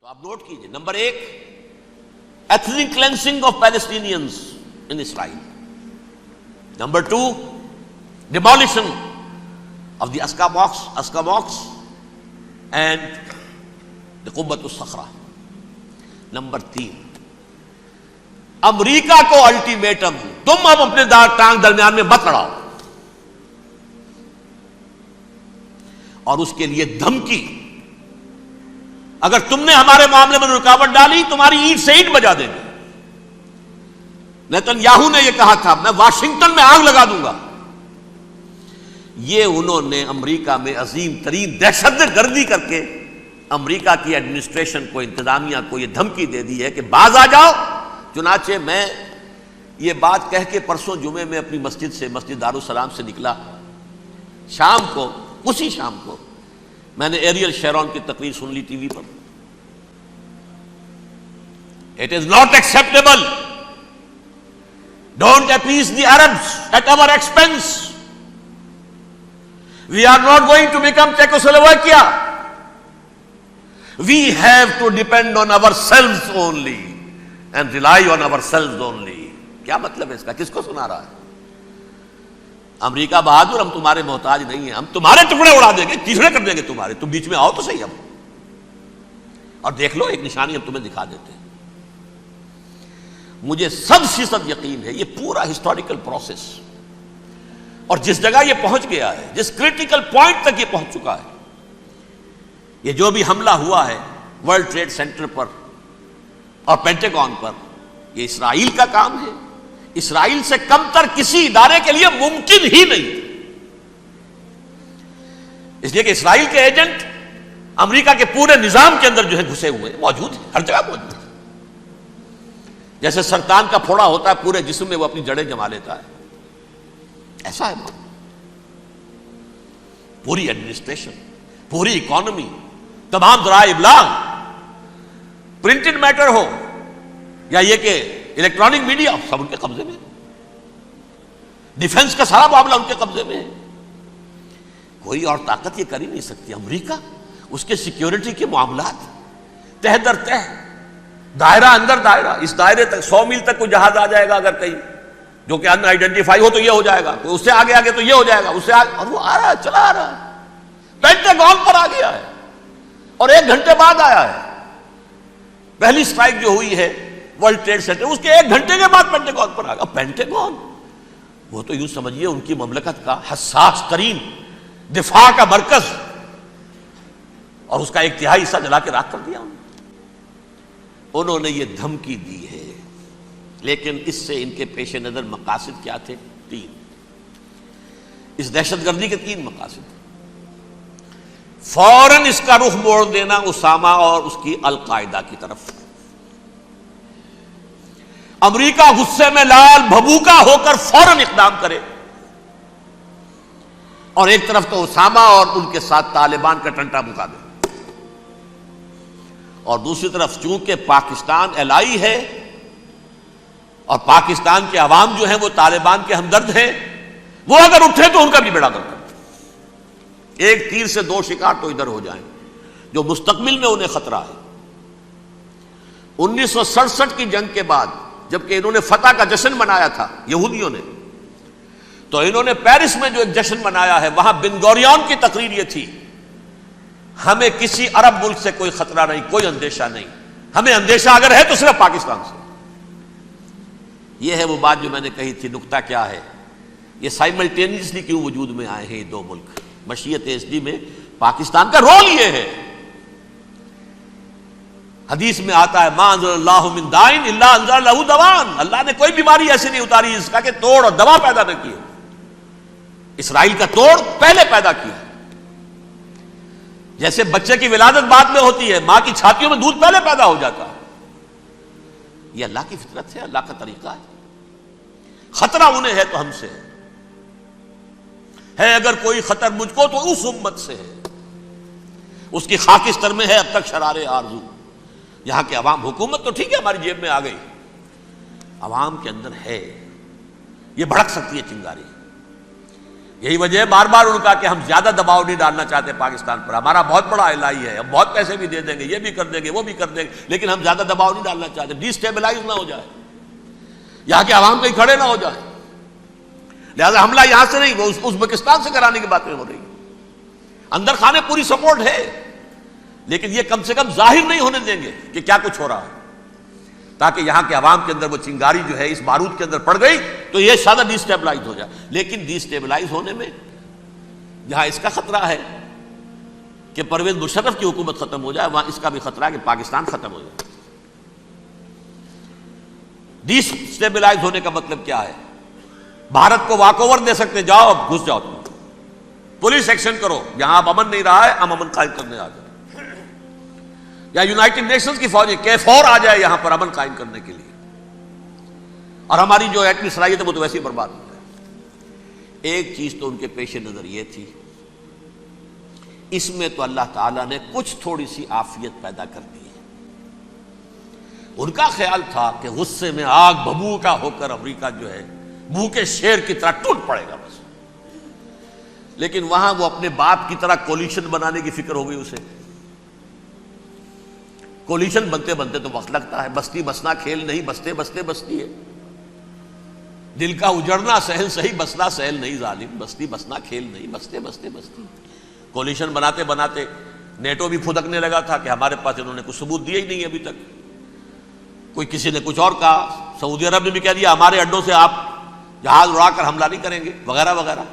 آپ نوٹ کیجئے، number 1 ethnic cleansing of Palestinians in Israel. Number 2 demolition of the Asca and the Qubbat al-Sakhra. نمبر 3 امریکہ کو ultimatum, تم اب اپنے ٹانگ درمیان میں مت لڑاؤ، اور اس کے لیے دھمکی، اگر تم نے ہمارے معاملے میں رکاوٹ ڈالی تمہاری اینٹ سے اینٹ بجا دیں گے. نیتن یاہو نے یہ کہا تھا میں واشنگٹن میں آگ لگا دوں گا. یہ انہوں نے امریکہ میں عظیم ترین دہشت گردی کر کے امریکہ کی ایڈمنسٹریشن کو، انتظامیہ کو یہ دھمکی دے دی ہے کہ باز آ جاؤ. چنانچہ میں یہ بات کہہ کے پرسوں جمعے میں اپنی مسجد دارالسلام سے نکلا، شام کو، اسی شام کو میں نے ایریل شیرون کی تقریر سن لی T V per. It is not acceptable. Don't appease the Arabs at our expense. We are not going to become Czechoslovakia. We have to depend on ourselves only and rely on ourselves only. کیا مطلب ہے اس کا؟ کس کو سنا رہا ہے؟ امریکہ بہادر، ہم تمہارے محتاج نہیں ہیں، ہم تمہارے ٹکڑے اڑا دیں گے، ٹکڑے کر دیں گے تمہارے، تم بیچ میں آؤ تو صحیح. اب اور دیکھ لو ایک نشانی ہم تمہیں دکھا دیتے ہیں. مجھے 100% یقین ہے یہ پورا ہسٹوریکل پروسیس، اور جس جگہ یہ پہنچ گیا ہے، جس کریٹیکل پوائنٹ تک یہ پہنچ چکا ہے، یہ جو بھی حملہ ہوا ہے ورلڈ ٹریڈ سینٹر پر اور پینٹاگون پر، یہ اسرائیل کا کام ہے. اسرائیل سے کم تر کسی ادارے کے لیے ممکن ہی نہیں، اس لیے کہ اسرائیل کے ایجنٹ امریکہ کے پورے نظام کے اندر جو ہے گھسے ہوئے موجود ہیں، ہر جگہ موجود ہیں. جیسے سرطان کا پھوڑا ہوتا ہے پورے جسم میں وہ اپنی جڑیں جما لیتا ہے، ایسا ہے پوری ایڈمنسٹریشن، پوری اکانومی، تمام ذرائع ابلاغ، پرنٹڈ میٹر ہو یا یہ کہ الیکٹرانک میڈیا، سب ان کے قبضے میں. ڈیفنس کا سارا معاملہ ان کے قبضے میں ہے. کوئی اور طاقت یہ کر ہی نہیں سکتی. امریکہ، اس کے سیکیورٹی کے معاملات تہ در تہ، دائرہ اندر دائرہ، اس دائرے تک 100 میل تک کوئی جہاز آ جائے گا اگر کہیں جو کہ ان آئیڈینٹیفائی ہو تو یہ ہو جائے گا، کوئی اس سے آگے آگے تو یہ ہو جائے گا، اس سے آگے، اور وہ آ رہا ہے، چلا آ رہا ہے. پینٹاگون پر آ گیا ہے اور 1 گھنٹے بعد آیا ہے. پہلی اسٹرائک جو ہوئی ہے ورلڈ ٹریڈ سینٹر، اس کے 1 گھنٹے کے بعد پینٹاگون پر آ گیا. پینٹاگون وہ تو یوں سمجھیے ان کی مملکت کا حساس ترین دفاع کا مرکز، اور اس کا 1/3 حصہ جلا کے راکھ کر دیا انہوں نے. یہ دھمکی دی ہے، لیکن اس سے ان کے پیش نظر مقاصد کیا تھے؟ 3. اس دہشت گردی کے 3 مقاصد. فوراً اس کا رخ موڑ دینا اسامہ اور اس کی القاعدہ کی طرف. امریکہ غصے میں لال بھبوکا ہو کر فوراً اقدام کرے، اور ایک طرف تو اسامہ اور ان کے ساتھ طالبان کا ٹنٹا مکا دے، اور دوسری طرف چونکہ پاکستان الائی ہے اور پاکستان کے عوام جو ہیں وہ طالبان کے ہمدرد ہیں، وہ اگر اٹھے تو ان کا بھی بیڑا گرک. ایک تیر سے 2 شکار تو ادھر ہو جائیں، جو مستقبل میں انہیں خطرہ ہے. 1967 کی جنگ کے بعد جبکہ انہوں نے فتح کا جشن منایا تھا یہودیوں نے، تو انہوں نے پیرس میں جو ایک جشن منایا ہے، وہاں بن گوریون کی تقریر یہ تھی، ہمیں کسی عرب ملک سے کوئی خطرہ نہیں، کوئی اندیشہ نہیں، ہمیں اندیشہ اگر ہے تو صرف پاکستان سے. یہ ہے وہ بات جو میں نے کہی تھی. نکتہ کیا ہے؟ یہ سائملٹینیسلی کیوں وجود میں آئے ہیں یہ 2 ملک؟ مشیت ایسڈی میں پاکستان کا رول یہ ہے. حدیث میں آتا ہے ما انزل اللہ من دائن الا انزل لہ دوان، اللہ نے کوئی بیماری ایسی نہیں اتاری جس کا کہ توڑ اور دوا پیدا نہ کیے. اسرائیل کا توڑ پہلے پیدا کیا. جیسے بچے کی ولادت بعد میں ہوتی ہے، ماں کی چھاتیوں میں دودھ پہلے پیدا ہو جاتا ہے. یہ اللہ کی فطرت ہے، اللہ کا طریقہ ہے. خطرہ انہیں ہے تو ہم سے ہے اگر کوئی خطر مجھ کو تو اس امت سے ہے. اس کی خاکستر میں ہے اب تک شرار آرزو. یہاں کے عوام، حکومت تو ٹھیک ہے ہماری جیب میں آ گئی، عوام کے اندر ہے، یہ بھڑک سکتی ہے چنگاری. یہی وجہ ہے بار بار ان کا کہ ہم زیادہ دباؤ نہیں ڈالنا چاہتے پاکستان پر. ہمارا بہت بڑا الہی ہے, ہم بہت پیسے بھی دے دیں گے, یہ بھی کر دیں گے, وہ بھی کر دیں گے, لیکن ہم زیادہ دباؤ نہیں ڈالنا چاہتے, ڈی اسٹیبلائز نہ ہو جائے, یہاں کے عوام کہیں کھڑے نہ ہو جائے. لہذا حملہ یہاں سے نہیں, وہ ازبکستان سے کرانے کی باتیں ہو رہی ہیں. اندر خانے پوری سپورٹ ہے, لیکن یہ کم سے کم ظاہر نہیں ہونے دیں گے کہ کیا کچھ ہو رہا ہے, تاکہ یہاں کے عوام کے اندر وہ چنگاری جو ہے اس بارود کے اندر پڑ گئی تو یہ شاید ڈی اسٹیبلائز ہو جائے. لیکن ڈی اسٹیبلائز ہونے میں جہاں اس کا خطرہ ہے کہ پرویز مشرف کی حکومت ختم ہو جائے, وہاں اس کا بھی خطرہ ہے کہ پاکستان ختم ہو جائے. ڈی اسٹیبلائز ہونے کا مطلب کیا ہے؟ بھارت کو واک اوور دے سکتے, جاؤ اب گھس جاؤ, تم پولیس ایکشن کرو, یہاں اب امن نہیں رہا ہے, ہم امن قائم کرنے آ جائیں. یا یونائٹڈ نیشنز کی فوجیں KFOR آ جائے یہاں پر امن قائم کرنے کے لیے, اور ہماری جو ایٹمی صلاحیت ہے وہ تو ویسے ہی برباد ہو جائے. ایک چیز تو ان کے پیش نظر یہ تھی, اس میں تو اللہ تعالیٰ نے کچھ تھوڑی سی عافیت پیدا کر دی ہے. ان کا خیال تھا کہ غصے میں آگ ببو کا ہو کر امریکہ جو ہے بھوکے شیر کی طرح ٹوٹ پڑے گا بس, لیکن وہاں وہ اپنے باپ کی طرح کولیشن بنانے کی فکر ہو گئی اسے. کولیشن بنتے بنتے تو وقت لگتا ہے, بستی بسنا کھیل نہیں, بستے بستے بستی ہے. دل کا اجڑنا سہل صحیح, بسنا سہل نہیں ظالم, بستی بسنا کھیل نہیں, بستے بستے بستی. کولیشن بناتے بناتے نیٹو بھی پھدکنے لگا تھا کہ ہمارے پاس انہوں نے کچھ ثبوت دیا ہی نہیں ابھی تک. کوئی کسی نے کچھ اور کہا, سعودی عرب نے بھی کہہ دیا ہمارے اڈوں سے آپ جہاز اڑا کر حملہ نہیں کریں گے وغیرہ وغیرہ.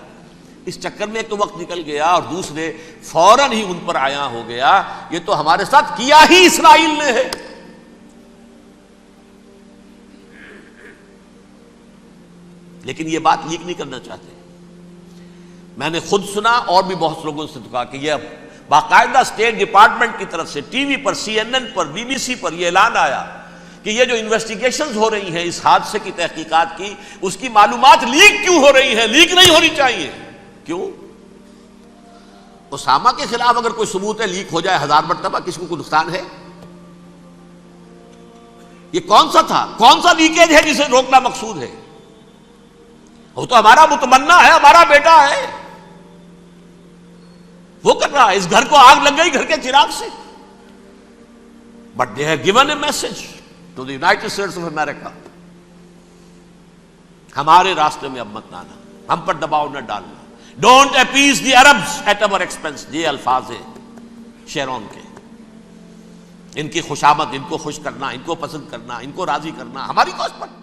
اس چکر میں ایک تو وقت نکل گیا, اور دوسرے فوراً ہی ان پر آیا ہو گیا یہ تو ہمارے ساتھ کیا ہی اسرائیل نے ہے. لیکن یہ بات لیک نہیں کرنا چاہتے. میں نے خود سنا اور بھی بہت لوگوں سے کہا کہ یہ باقاعدہ اسٹیٹ ڈپارٹمنٹ کی طرف سے ٹی وی پر, CNN پر, BBC پر یہ اعلان آیا کہ یہ جو انویسٹیگیشنز ہو رہی ہیں اس حادثے کی تحقیقات کی, اس کی معلومات لیک کیوں ہو رہی ہیں, لیک نہیں ہونی چاہیے. کیوں؟ اسامہ کے خلاف اگر کوئی ثبوت ہے لیک ہو جائے 1000 مرتبہ, کسی کو کوئی نقصان ہے؟ یہ کون سا تھا, کون سا لیکیج ہے جسے روکنا مقصود ہے؟ وہ تو ہمارا متمنا ہے, ہمارا بیٹا ہے, وہ کر رہا ہے. اس گھر کو آگ لگ گئی گھر کے چراغ سے, but they have given a message to the United States of America, ہمارے راستے میں اب مت آنا, ہم پر دباؤ نہ ڈالنا. Don't appease the Arabs at our expense. یہ الفاظ ہیں شیرون کے. ان کی خوشامد, ان کو خوش کرنا, ان کو پسند کرنا, ان کو راضی کرنا ہماری کوشش پر